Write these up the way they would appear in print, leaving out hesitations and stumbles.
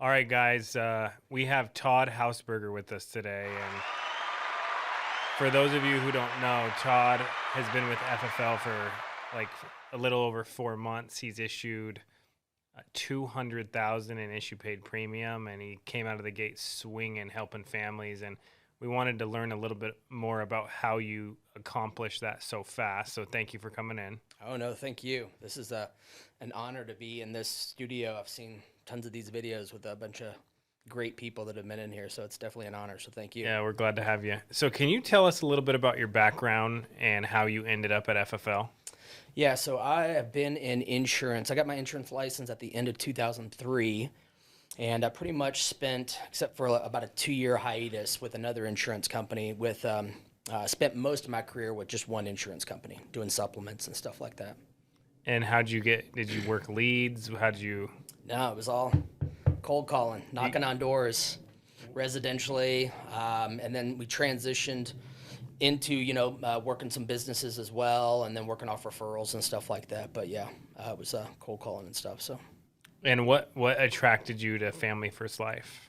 All right, guys, we have Todd Hausberger with us today. And for those of you who don't know, Todd has been with FFL for like a little over 4 months. He's issued 200,000 in issue paid premium, and he came out of the gate swinging, helping families. And we wanted to learn a little bit more about how you accomplished that so fast. So thank you for coming in. Oh, no, thank you. This is an honor to be in this studio. I've seen tons of these videos with a bunch of great people that have been in here, so it's definitely an honor, so thank you. Yeah, we're glad to have you. So can you tell us a little bit about your background and how you ended up at FFL? Yeah, so I have been in insurance. I got my insurance license at the end of 2003, and I pretty much spent, except for about a 2-year hiatus with another insurance company, spent most of my career with just one insurance company, doing supplements and stuff like that. And did you work leads? No, it was all cold calling, knocking on doors, residentially, and then we transitioned into, working some businesses as well, and then working off referrals and stuff like that. But yeah, it was cold calling and stuff, so. And what attracted you to Family First Life?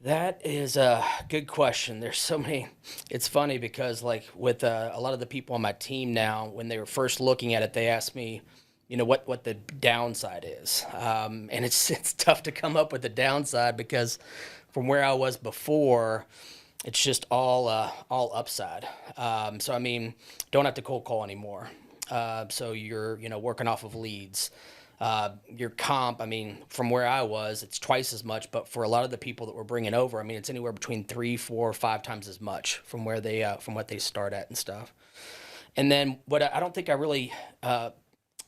That is a good question. There's so many. It's funny because, like, with a lot of the people on my team now, when they were first looking at it, they asked me, what the downside is. And it's tough to come up with the downside because from where I was before, it's just all upside. So, I mean, don't have to cold call anymore. So you're, working off of leads. Your comp, I mean, from where I was, it's twice as much, but for a lot of the people that we're bringing over, I mean, it's anywhere between 3, 4, 5 times as much from where from what they start at and stuff. And then I don't think I really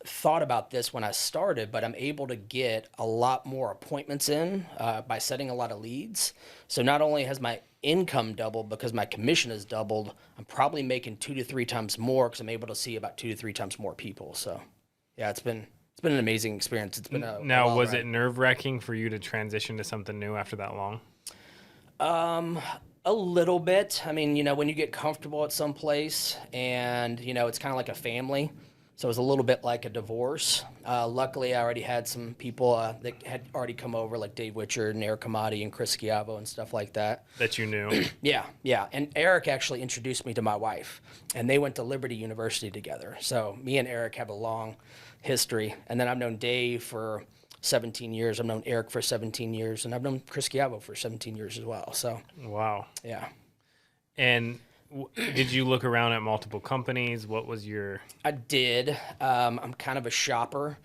thought about this when I started, but I'm able to get a lot more appointments in by setting a lot of leads. So not only has my income doubled because my commission has doubled, I'm probably making 2 to 3 times more because I'm able to see about 2 to 3 times more people. So yeah, it's been an amazing experience. It's been Now, was it nerve-wracking for you to transition to something new after that long? A little bit. I mean, when you get comfortable at some place and, it's kind of like a family. So it was a little bit like a divorce. Luckily, I already had some people that had already come over, like Dave Witcher and Eric Amati and Chris Schiavo and stuff like that. That you knew? Yeah. And Eric actually introduced me to my wife, and they went to Liberty University together. So me and Eric have a long history. And then I've known Dave for 17 years. I've known Eric for 17 years, and I've known Chris Schiavo for 17 years as well. So wow. Yeah. And did you look around at multiple companies? What was your... I did. I'm kind of a shopper.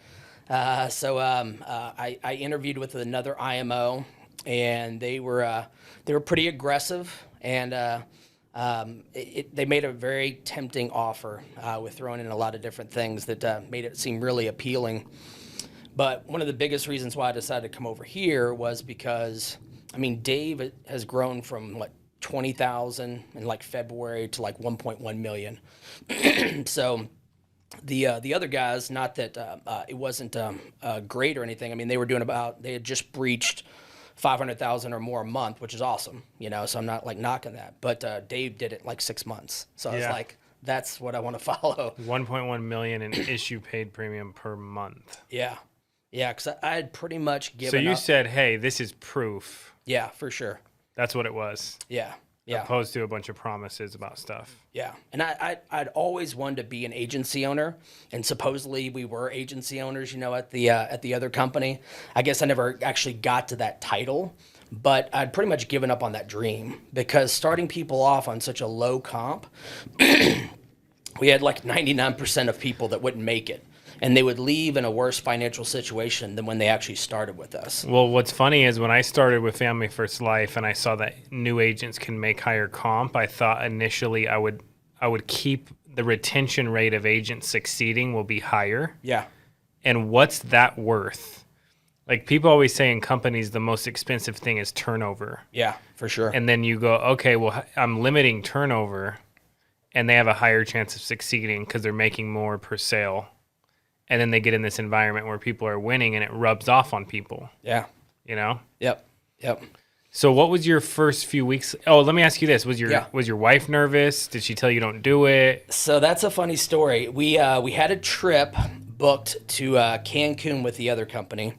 So I interviewed with another IMO, and they were pretty aggressive, and they made a very tempting offer with throwing in a lot of different things that made it seem really appealing. But one of the biggest reasons why I decided to come over here was because, I mean, Dave has grown from like 20,000 in like February to like 1.1 million. So the other guys, not that it wasn't great or anything. I mean, they had just breached 500,000 or more a month, which is awesome, so I'm not like knocking that. But Dave did it like 6 months. So I was like, that's what I want to follow. 1.1 million in issue paid premium per month. Yeah. Yeah, because I had pretty much given up. So you up. said, hey, this is proof. Yeah, for sure. That's what it was. Yeah. Opposed to a bunch of promises about stuff. Yeah, and I'd always wanted to be an agency owner, and supposedly we were agency owners, at the other company. I guess I never actually got to that title, but I'd pretty much given up on that dream because starting people off on such a low comp, we had like 99% of people that wouldn't make it. And they would leave in a worse financial situation than when they actually started with us. Well, what's funny is when I started with Family First Life and I saw that new agents can make higher comp, I thought initially I would keep the retention rate of agents succeeding will be higher. Yeah. And what's that worth? Like people always say in companies, the most expensive thing is turnover. Yeah, for sure. And then you go, okay, well, I'm limiting turnover, and they have a higher chance of succeeding because they're making more per sale. And then they get in this environment where people are winning and it rubs off on people. Yeah. Yep. So what was your first few weeks? Oh, let me ask you this. Was your wife nervous? Did she tell you don't do it? So that's a funny story. We had a trip booked to Cancun with the other company,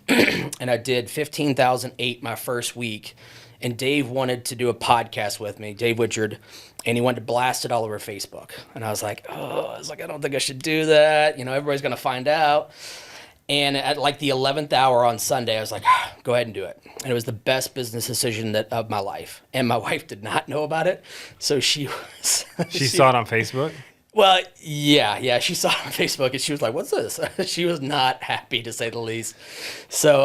and I did 15,008 my first week. And Dave wanted to do a podcast with me, Dave Witchard, and he wanted to blast it all over Facebook. And I was like, I don't think I should do that. Everybody's going to find out. And at like the 11th hour on Sunday, I was like, go ahead and do it. And it was the best business decision of my life. And my wife did not know about it. So she saw it on Facebook? Well, yeah, she saw it on Facebook and she was like, what's this? She was not happy, to say the least. So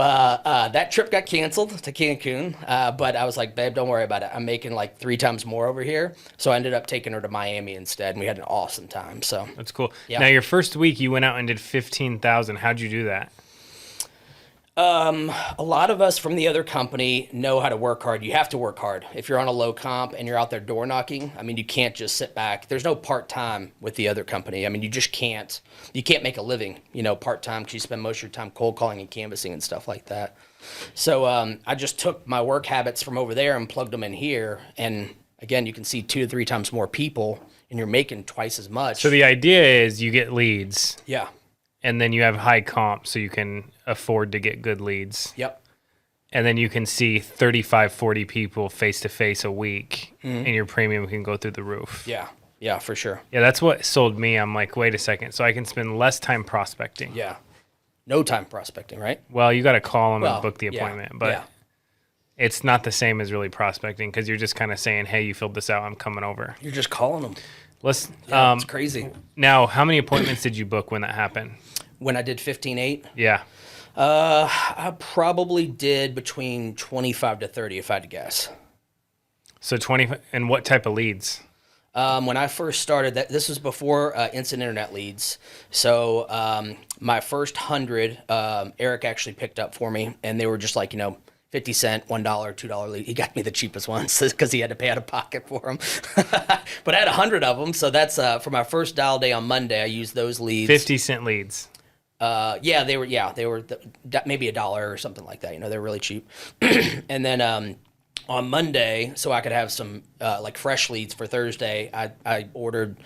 that trip got canceled to Cancun, but I was like, babe, don't worry about it. I'm making like 3 times more over here. So I ended up taking her to Miami instead, and we had an awesome time. So that's cool. Yeah. Now, your first week, you went out and did 15,000. How'd you do that? A lot of us from the other company know how to work hard. You have to work hard. If you're on a low comp and you're out there door knocking, I mean, you can't just sit back. There's no part-time with the other company. I mean, you just can't. You can't make a living, part-time, because you spend most of your time cold calling and canvassing and stuff like that. So I just took my work habits from over there and plugged them in here. And again, you can see 2 to 3 times more people, and you're making twice as much. So the idea is you get leads. Yeah. And then you have high comp, so you can afford to get good leads. Yep. And then you can see 35, 40 people face-to-face a week, and your premium can go through the roof. Yeah, for sure. Yeah, that's what sold me. I'm like, wait a second. So I can spend less time prospecting. Yeah. No time prospecting, right? Well, you got to call them and book the appointment. Yeah, but it's not the same as really prospecting, because you're just kind of saying, hey, you filled this out. I'm coming over. You're just calling them. It's crazy. Now, how many appointments did you book when that happened? When I did 15.8? Yeah. I probably did between 25 to 30, if I had to guess. So 20, and what type of leads? When I first started, this was before instant internet leads. So my first 100, Eric actually picked up for me, and they were just like, 50 cent, $1, $2 lead. He got me the cheapest ones because he had to pay out of pocket for them. But I had 100 of them, so that's for my first dial day on Monday. I used those leads. 50-cent leads. They were maybe $1 or something like that. They're really cheap. And then on Monday, so I could have some like fresh leads for Thursday, I ordered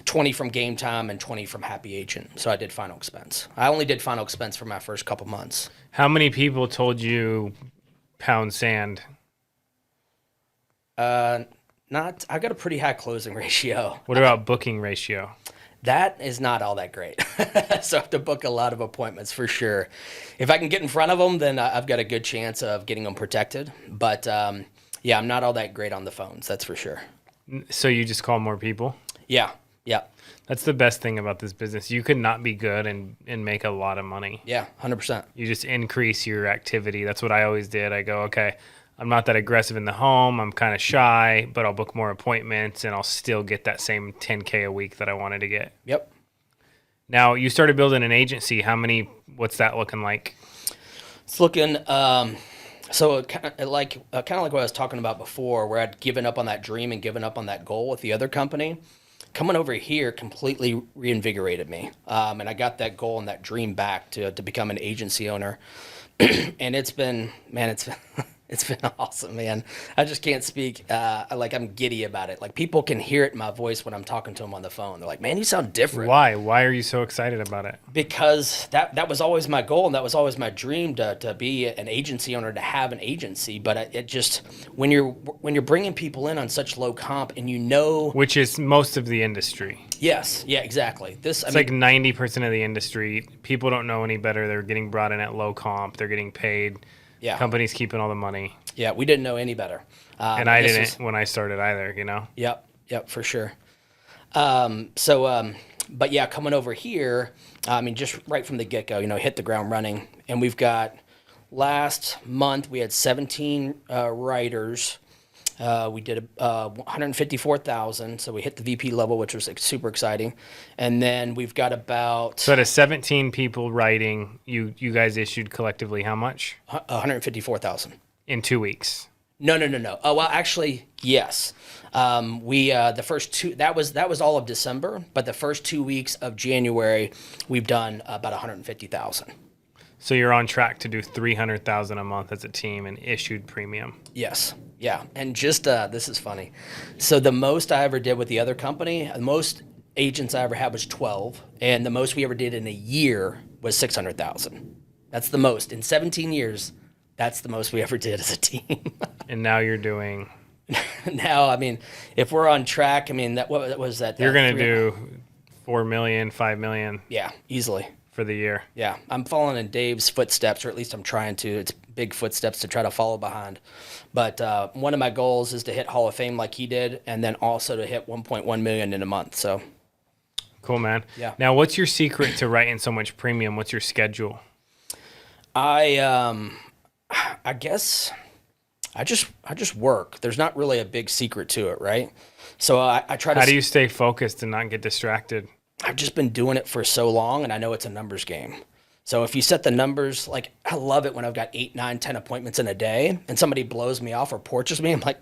20 from Game Time and 20 from Happy Agent. So I did final expense. I only did final expense for my first couple months. How many people told you pound sand? I got a pretty high closing ratio. What about booking ratio? That is not all that great. So I have to book a lot of appointments for sure. If I can get in front of them, then I've got a good chance of getting them protected. But I'm not all that great on the phones, that's for sure. So you just call more people? Yeah. That's the best thing about this business. You could not be good and make a lot of money. Yeah, 100%. You just increase your activity. That's what I always did. I go, okay, I'm not that aggressive in the home. I'm kind of shy, but I'll book more appointments and I'll still get that same 10K a week that I wanted to get. Yep. Now, you started building an agency. What's that looking like? It's looking, so kind of like what I was talking about before, where I'd given up on that dream and given up on that goal with the other company. Coming over here completely reinvigorated me. And I got that goal and that dream back to become an agency owner. And it's been awesome, man. I just can't speak. I'm giddy about it. Like, people can hear it in my voice when I'm talking to them on the phone. They're like, man, you sound different. Why? Why are you so excited about it? Because that was always my goal, and that was always my dream to be an agency owner, to have an agency. But it just, when you're bringing people in on such low comp, and which is most of the industry. Yes, yeah, exactly. It's like 90% of the industry. People don't know any better. They're getting brought in at low comp. They're getting paid. Yeah. Companies keeping all the money. Yeah, we didn't know any better. And I didn't when I started either, Yep, for sure. But yeah, coming over here, just right from the get-go, hit the ground running. And we've got, last month, we had 17 writers. We did 154,000, so we hit the VP level, which was super exciting. And then we've got about... So out of 17 people writing, you guys issued collectively how much? 154,000. In 2 weeks? No. Oh, well, actually, yes. The first two, that was all of December, but the first 2 weeks of January, we've done about 150,000. So you're on track to do 300,000 a month as a team in issued premium. Yes. Yeah. And just, this is funny. So the most I ever did with the other company, the most agents I ever had was 12, and the most we ever did in a year was 600,000. That's the most in 17 years. That's the most we ever did as a team. And now you're doing. Now, I mean, if we're on track, I mean, what was that? You're gonna do 4 million, 5 million. Yeah, easily. For the year. Yeah, I'm following in Dave's footsteps, or at least I'm trying to. It's big footsteps to try to follow behind. But one of my goals is to hit Hall of Fame like he did, and then also to hit 1.1 million in a month. So cool, man. Yeah. Now, what's your secret to writing so much premium? What's your schedule? I guess I just work. There's not really a big secret to it, right? So I try to. How do you stay focused and not get distracted? I've just been doing it for so long, and I know it's a numbers game. So if you set the numbers, like I love it when I've got 8, 9, 10 appointments in a day, and somebody blows me off or porches me, I'm like,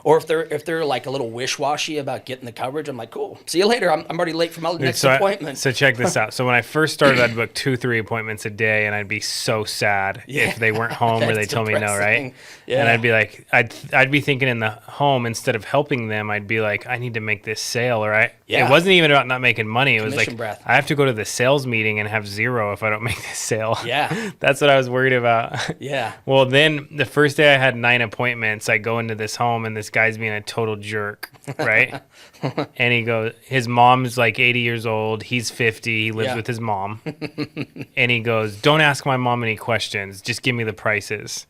or if they're like a little wish-washy about getting the coverage, I'm like, cool, see you later. I'm already late for my next appointment. So check this out. So when I first started, I'd book 2, 3 appointments a day, and I'd be so sad if they weren't home or they told me no, right? Yeah. And I'd be like, I'd be thinking in the home, instead of helping them, I'd be like, I need to make this sale, right? Yeah. It wasn't even about not making money. It was Commission like, breath. I have to go to the sales meeting and have 0 if I don't make this sale. Yeah. That's what I was worried about. Yeah. Well, then the first day I had 9 appointments, I go into this home and this guy's being a total jerk, right? And he goes, his mom's like 80 years old. He's 50. He lives with his mom. And he goes, don't ask my mom any questions. Just give me the prices.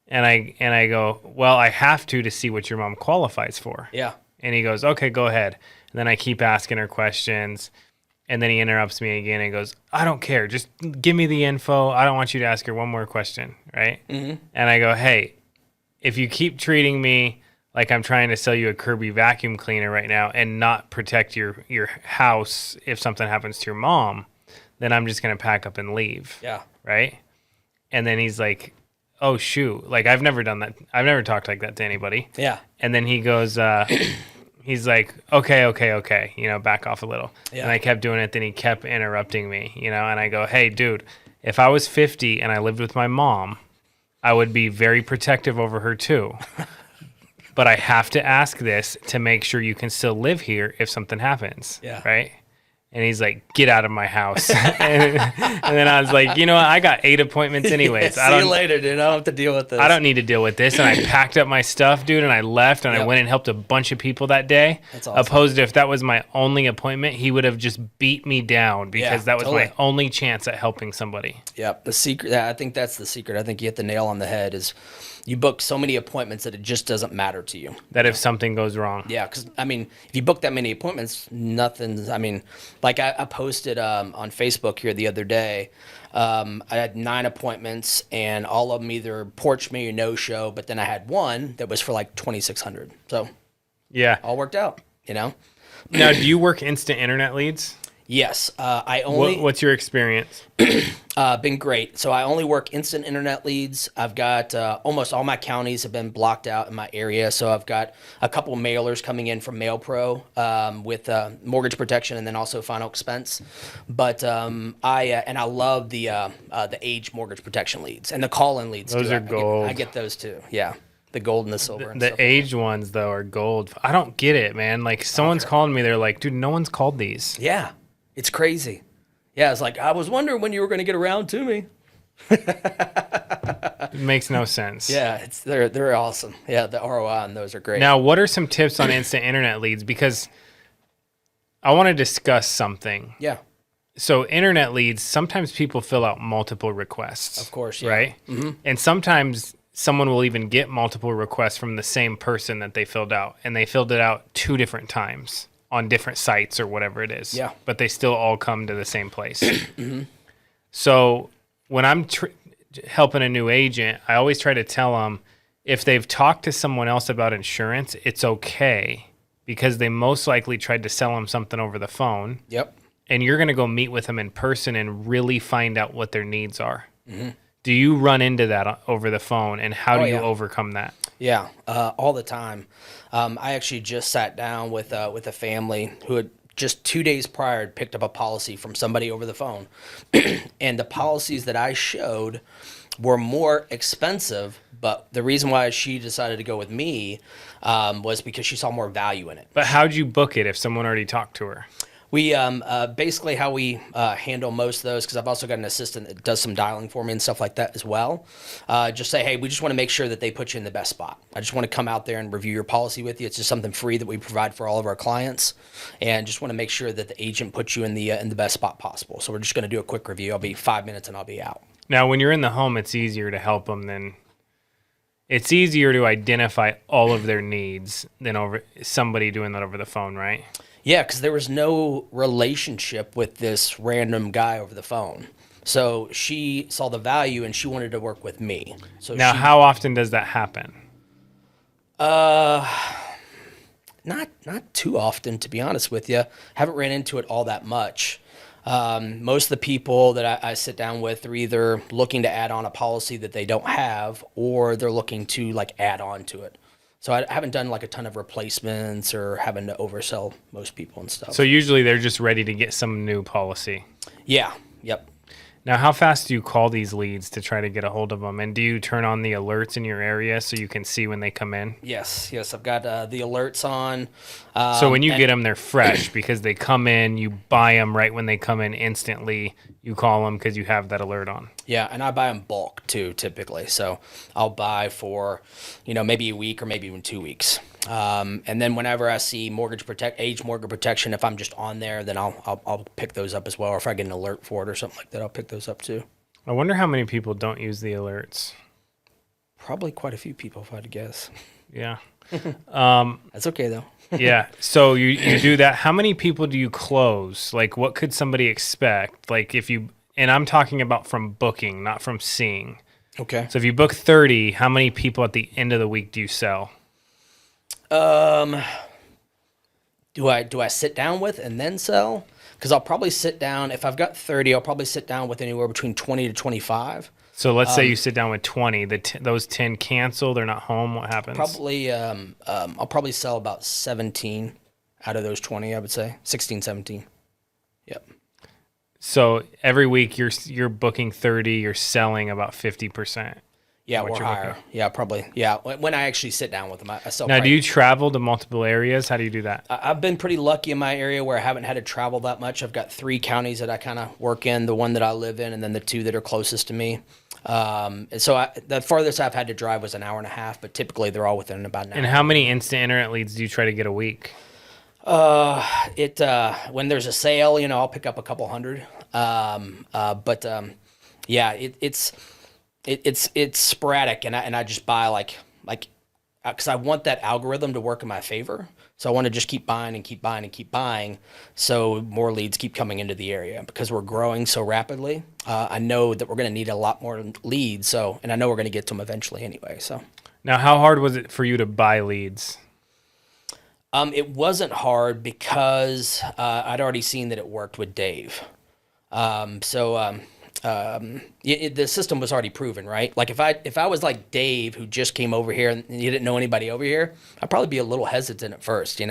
And I go, well, I have to see what your mom qualifies for. Yeah. And he goes, okay, go ahead. And then I keep asking her questions. And then he interrupts me again and goes, I don't care. Just give me the info. I don't want you to ask her one more question, right? Mm-hmm. And I go, hey, if you keep treating me like I'm trying to sell you a Kirby vacuum cleaner right now and not protect your house if something happens to your mom, then I'm just going to pack up and leave. Yeah. Right? And then he's like, oh, shoot. Like, I've never done that. I've never talked like that to anybody. Yeah. And then he goes, he's like, okay, back off a little. Yeah. And I kept doing it. Then he kept interrupting me, and I go, hey, dude, if I was 50 and I lived with my mom, I would be very protective over her too. But I have to ask this to make sure you can still live here if something happens. Yeah. Right? And he's like, get out of my house. and then I was like, I got 8 appointments anyways. See you later, dude. I don't have to deal with this. I don't need to deal with this. And I packed up my stuff, dude, and I left, and I went and helped a bunch of people that day. That's awesome. Opposed to if that was my only appointment, he would have just beat me down because that was my only chance at helping somebody. Yep. The secret, I think that's the secret. I think you hit the nail on the head is you book so many appointments that it just doesn't matter to you. That if something goes wrong. Yeah, because, if you book that many appointments, nothing's, like I posted on Facebook here the other day, I had 9 appointments, and all of them either porched me or no-show, but then I had one that was for like 2,600. So, yeah, all worked out, Now, do you work instant internet leads? Yes, I only. What's your experience? Been great. So I only work instant internet leads. I've got almost all my counties have been blocked out in my area. So I've got a couple mailers coming in from MailPro with mortgage protection and then also final expense. But I love the age mortgage protection leads and the call-in leads. Those are gold. I get those too. Yeah. The gold and the silver. The age ones though are gold. I don't get it, man. Like someone's calling me, they're like, dude, no one's called these. Yeah. It's crazy. Yeah, it's like, I was wondering when you were going to get around to me. It makes no sense. Yeah, they're awesome. Yeah, the ROI on those are great. Now, what are some tips on instant internet leads? Because I want to discuss something. Yeah. So internet leads, sometimes people fill out multiple requests. Of course, yeah. Right? Mm-hmm. And sometimes someone will even get multiple requests from the same person that they filled out. And they filled it out 2 different times on different sites or whatever it is. Yeah. But they still all come to the same place. Mm-hmm. So when I'm helping a new agent, I always try to tell them if they've talked to someone else about insurance, it's okay because they most likely tried to sell them something over the phone. Yep. And you're going to go meet with them in person and really find out what their needs are. Mm-hmm. Do you run into that over the phone, and how do you overcome that? Yeah, all the time. I actually just sat down with a family who had just 2 days prior had picked up a policy from somebody over the phone. And the policies that I showed were more expensive, but the reason why she decided to go with me was because she saw more value in it. But how'd you book it if someone already talked to her? We basically how we handle most of those, because I've also got an assistant that does some dialing for me and stuff like that as well. Just say, hey, we just want to make sure that they put you in the best spot. I just want to come out there and review your policy with you. It's just something free that we provide for all of our clients, and just want to make sure that the agent puts you in the best spot possible. So we're just going to do a quick review. I'll be 5 minutes and I'll be out. Now, when you're in the home, it's easier to help them than it's easier to identify all of their needs than over somebody doing that over the phone, right? Yeah, because there was no relationship with this random guy over the phone. So she saw the value and she wanted to work with me. So Now, how often does that happen? Not too often, to be honest with you. Haven't ran into it all that much. Most of the people that I sit down with are either looking to add on a policy that they don't have, or they're looking to like add on to it. So I haven't done like a ton of replacements or having to oversell most people and stuff. So usually they're just ready to get some new policy. Yeah. Yep. Now, how fast do you call these leads to try to get a hold of them? And do you turn on the alerts in your area so you can see when they come in? Yes. I've got the alerts on. So when you get them, they're fresh because they come in, you buy them right when they come in instantly. You call them because you have that alert on. Yeah, and I buy them bulk too, typically. So I'll buy for, maybe a week or maybe even 2 weeks. And then whenever I see age mortgage protection, if I'm just on there, then I'll pick those up as well. Or if I get an alert for it or something like that, I'll pick those up too. I wonder how many people don't use the alerts. Probably quite a few people, if I had to guess. Yeah. That's okay though. Yeah. So you do that. How many people do you close? Like, what could somebody expect? Like, and I'm talking about from booking, not from seeing. Okay. So if you book 30, how many people at the end of the week do you sell? Do I sit down with and then sell? Because I'll probably sit down, if I've got 30, I'll probably sit down with anywhere between 20 to 25. So let's say you sit down with 20. Those 10 cancel. They're not home. What happens? Probably, I'll probably sell about 17 out of those 20, I would say. 16, 17. Yep. So every week you're booking 30. You're selling about 50%. Yeah, or higher. Yeah, probably. Yeah, when I actually sit down with them, I sell. Now, do you travel to multiple areas? How do you do that? I've been pretty lucky in my area where I haven't had to travel that much. I've got 3 counties that I kind of work in, the one that I live in, and then the 2 that are closest to me. And so the farthest I've had to drive was an hour and a half, but typically they're all within about an hour. And how many instant internet leads do you try to get a week? When there's a sale, I'll pick up a couple hundred. Yeah, it's sporadic, and I just buy because I want that algorithm to work in my favor. So I want to just keep buying and keep buying and keep buying, so more leads keep coming into the area because we're growing so rapidly. I know that we're going to need a lot more leads, and I know we're going to get to them eventually anyway. So now, how hard was it for you to buy leads? It wasn't hard because I'd already seen that it worked with Dave. The system was already proven, right? Like if I was like Dave, who just came over here and you didn't know anybody over here, I'd probably be a little hesitant at first,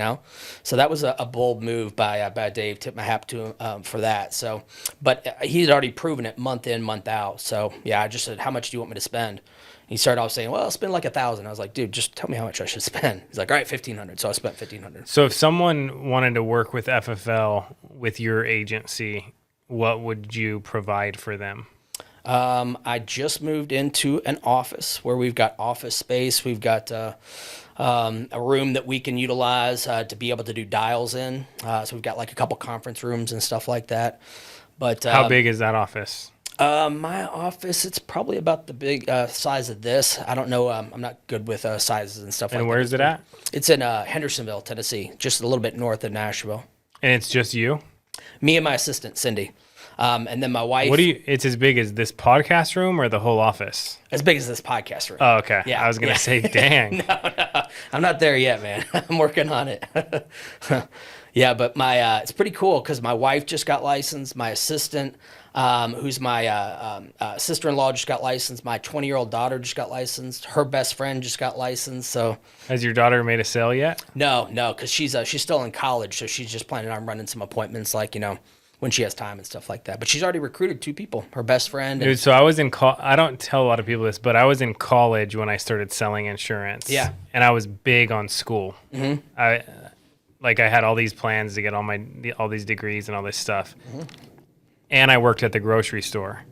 So that was a bold move by Dave. Tip my hat to him for that. So, but he's already proven it month in, month out. So yeah, I just said, how much do you want me to spend? He started off saying, well, I'll spend like $1,000. I was like, dude, just tell me how much I should spend. He's like, all right, $1,500. So I spent $1,500. So if someone wanted to work with FFL with your agency, what would you provide for them? I just moved into an office where we've got office space. We've got a room that we can utilize to be able to do dials in. So we've got like a couple conference rooms and stuff like that. But how big is that office? My office, it's probably about the big size of this. I don't know. I'm not good with sizes and stuff like that. And where is it at? It's in Hendersonville, Tennessee, just a little bit north of Nashville. And it's just you? Me and my assistant, Cindy. And then my wife. It's as big as this podcast room or the whole office? As big as this podcast room. Oh, okay. Yeah. I was going to say, dang. No. I'm not there yet, man. I'm working on it. Yeah, but it's pretty cool because my wife just got licensed. My assistant, who's my sister-in-law, just got licensed. My 20-year-old daughter just got licensed. Her best friend just got licensed. So, has your daughter made a sale yet? No, because she's still in college, so she's just planning on running some appointments, when she has time and stuff like that. But she's already recruited 2 people, her best friend. Dude, so I was in I don't tell a lot of people this, but I was in college when I started selling insurance. Yeah. And I was big on school. Mm-hmm. like I had all these plans to get all these degrees and all this stuff. And I worked at the grocery store.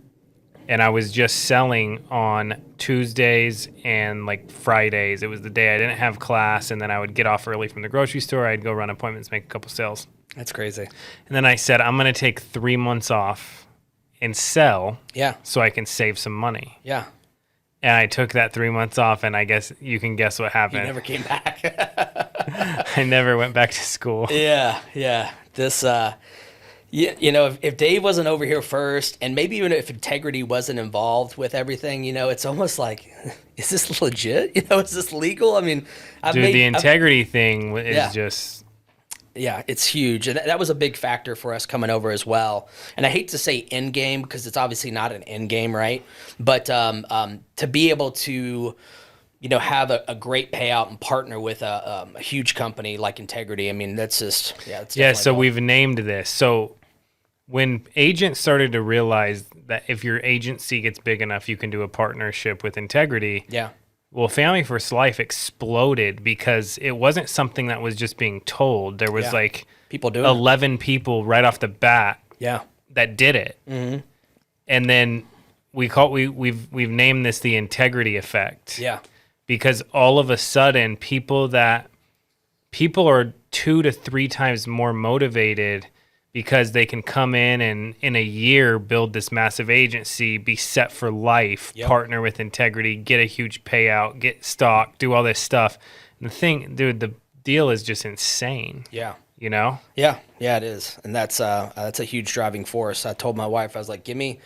And I was just selling on Tuesdays and like Fridays. It was the day I didn't have class, and then I would get off early from the grocery store. I'd go run appointments, make a couple sales. That's crazy. And then I said, I'm going to take 3 months off and sell Yeah. so I can save some money. Yeah. And I took that 3 months off, and I guess you can guess what You happened. never came back. I never went back to school. Yeah. This, if Dave wasn't over here first, and maybe even if integrity wasn't involved with everything, it's almost like, is this legit? Is this legal? I mean, The integrity thing is Yeah. just... Yeah, it's huge. And that was a big factor for us coming over as well. And I hate to say end game because it's obviously not an end game, right? But to be able to, have a great payout and partner with a huge company like Integrity, I mean, that's just, it's Yeah, definitely so gold. we've named this. So when agents started to realize that if your agency gets big enough, you can do a partnership with Integrity. Yeah. Well, Family First Life exploded because it wasn't something that was just being told. There was Yeah. like People doing it. 11 people right off the bat Yeah. that did it. Mm-hmm. And then we've named this the integrity effect. Yeah. Because all of a sudden people are 2 to 3 times more motivated because they can come in and in a year build this massive agency, be set for life, Yep. partner with Integrity, get a huge payout, get stock, do all this stuff. And the deal is just insane. Yeah. Yeah, it is. And that's a huge driving force. I told my wife, I was like, give me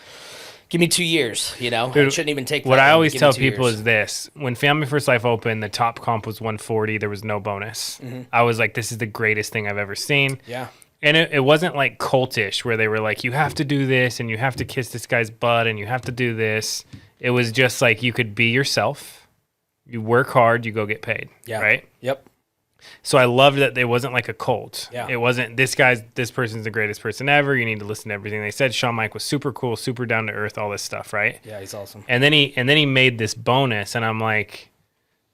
2 years, it shouldn't even take that What I long. always Give me tell 2 people years. is this: when Family First Life opened, the top comp was 140. There was no bonus. I was like, this is the greatest thing I've ever seen. Yeah. And it wasn't like cultish where they were like, you have to do this and you have to kiss this guy's butt and you have to do this. It was just like you could be yourself. You work hard, you go get paid. Yeah. Right? Yep. So I loved that it wasn't like a cult. Yeah. It wasn't this person's the greatest person ever. You need to listen to everything they said. Shawn Mike was super cool, super down to earth, all this stuff, right? Yeah, he's awesome. And then he made this bonus, and I'm like,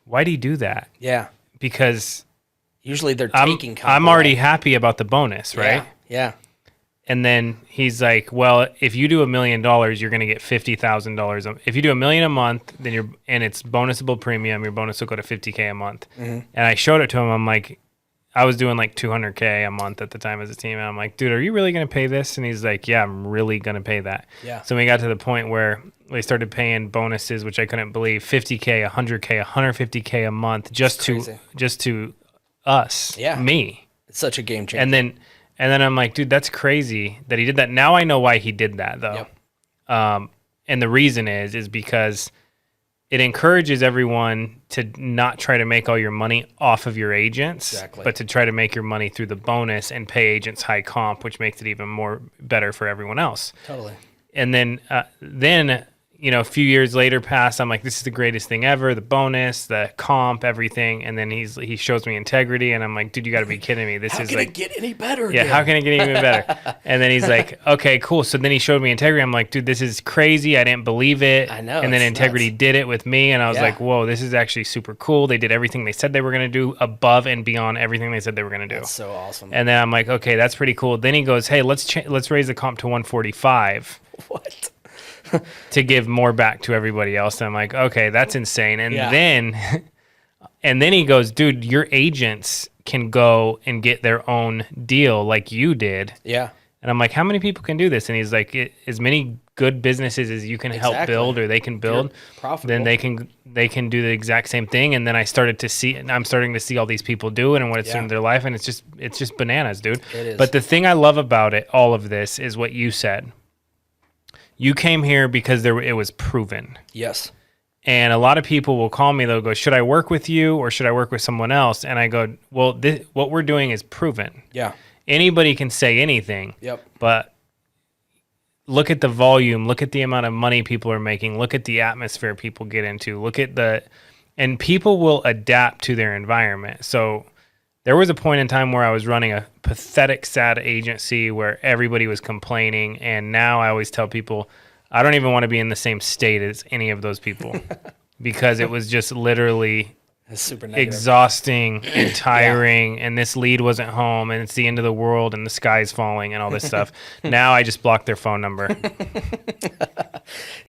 why'd he do that? Yeah. Because Usually they're I'm taking comp already away. happy about the bonus, right? Yeah. And then he's like, well, if you do $1 million, you're going to get $50,000. If you do $1 million a month, then it's bonusable premium, your bonus will go to $50K a month. Mm-hmm. And I showed it to him. I'm like, I was doing like $200K a month at the time as a team. And I'm like, dude, are you really going to pay this? And he's like, yeah, I'm really going to pay that. Yeah. So we got to the point where they started paying bonuses, which I couldn't believe, $50K, $100K, $150K a month just to us, Yeah. me. It's such a game changer. And then I'm like, dude, that's crazy that he did that. Now I know why he did that, though. Yep. And the reason is because it encourages everyone to not try to make all your money off of your agents, Exactly. but to try to make your money through the bonus and pay agents high comp, which makes it even more better for everyone else. Totally. And then a few years later passed. I'm like, this is the greatest thing ever. The bonus, the comp, everything. And then he shows me Integrity, and I'm like, dude, you got to be kidding me. This How is can like, it get any better? yeah, again? how can it get even better? And then he's like, okay, cool. So then he showed me Integrity. I'm like, dude, this is crazy. I didn't believe it. I know, And then it's Integrity nuts. did it with me, and I was Yeah. like, whoa, this is actually super cool. They did everything they said they were going to do, above and beyond everything they said they were going to do. That's so awesome. And then I'm like, okay, that's pretty cool. Then he goes, hey, let's raise the comp to 145 What? to give more back to everybody else. And I'm like, okay, that's insane. And Yeah. then he goes, dude, your agents can go and get their own deal like you did. Yeah. And I'm like, how many people can do this? And he's like, as many good businesses as you can help Exactly. build or they can build, profitable. then they can do the exact same thing. And then I'm starting to see all these people do it and what it's Yeah. doing in their life. And it's just bananas, dude. It is. But the thing I love about it, all of this, is what you said. You came here because it was proven. Yes. And a lot of people will call me, they'll go, should I work with you or should I work with someone else? And I go, well, what we're doing is proven. Yeah. Anybody can say anything, Yep. but look at the volume, look at the amount of money people are making, look at the atmosphere people get into, and people will adapt to their environment. So there was a point in time where I was running a pathetic, sad agency where everybody was complaining. And now I always tell people, I don't even want to be in the same state as any of those people because it was just literally That's super negative. exhausting and tiring, and this lead wasn't home, and it's the end of the world, and the sky's falling, and all this stuff. Now I just block their phone number.